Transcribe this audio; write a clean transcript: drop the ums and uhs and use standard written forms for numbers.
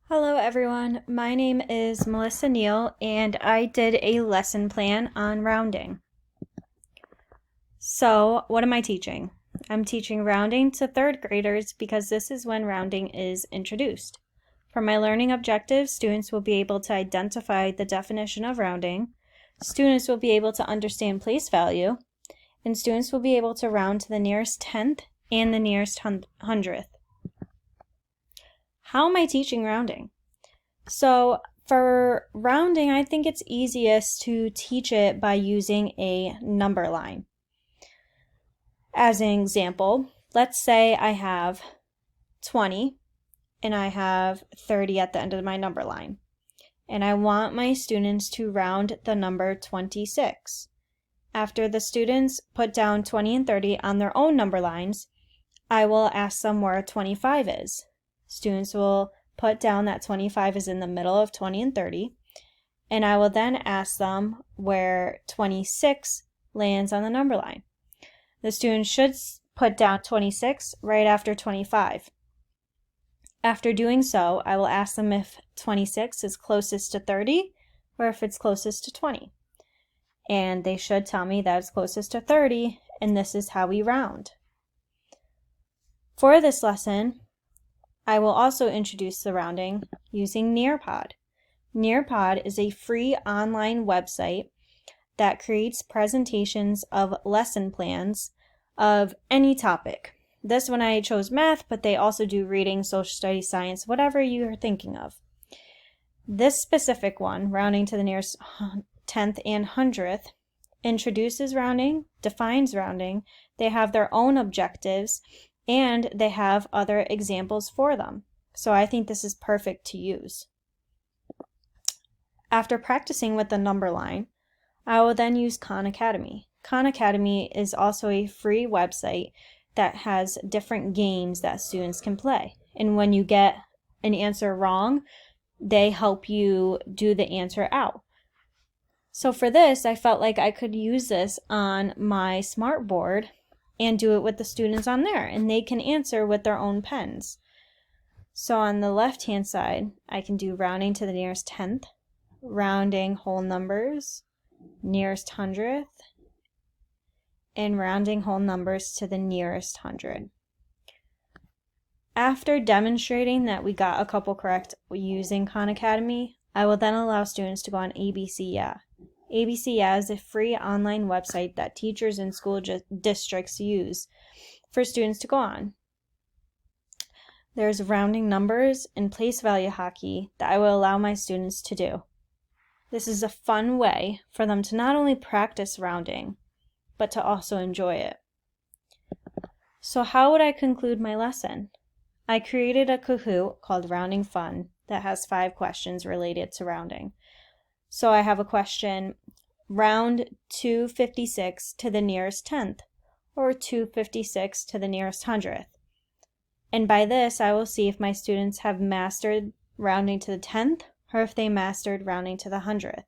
Hello everyone, my name is Melissa Neal and I did a lesson plan on rounding. So, what am I teaching? I'm teaching rounding to third graders because this is when rounding is introduced. For my learning objectives, students will be able to identify the definition of rounding, students will be able to understand place value, and students will be able to round to the nearest tenth and the nearest hundredth. How am I teaching rounding? So for rounding, I think it's easiest to teach it by using a number line. As an example, let's say I have 20 and I have 30 at the end of my number line. And I want my students to round the number 26. After the students put down 20 and 30 on their own number lines, I will ask them where 25 is. Students will put down that 25 is in the middle of 20 and 30, and I will then ask them where 26 lands on the number line. The student should put down 26 right after 25. After doing so, I will ask them if 26 is closest to 30 or if it's closest to 20. And they should tell me that it's closest to 30, and this is how we round. For this lesson, I will also introduce the rounding using Nearpod. Nearpod is a free online website that creates presentations of lesson plans of any topic. This one I chose math, but they also do reading, social studies, science, whatever you're thinking of. This specific one, rounding to the nearest tenth and hundredth, introduces rounding, defines rounding, they have their own objectives, and they have other examples for them. So I think this is perfect to use. After practicing with the number line, I will then use Khan Academy. Khan Academy is also a free website that has different games that students can play. And when you get an answer wrong, they help you do the answer out. So for this, I felt like I could use this on my smartboard and do it with the students on there, and they can answer with their own pens. So on the left-hand side, I can do rounding to the nearest tenth, rounding whole numbers, nearest hundredth, and rounding whole numbers to the nearest hundred. After demonstrating that we got a couple correct using Khan Academy, I will then allow students to go on ABC Yeah. ABC Yeah is a free online website that teachers and school districts use for students to go on. There's rounding numbers and place value hockey that I will allow my students to do. This is a fun way for them to not only practice rounding, but to also enjoy it. So how would I conclude my lesson? I created a Kahoot called Rounding Fun that has 5 questions related to rounding. So I have a question, round 256 to the nearest tenth, or 256 to the nearest hundredth. And by this, I will see if my students have mastered rounding to the tenth, or if they mastered rounding to the hundredth.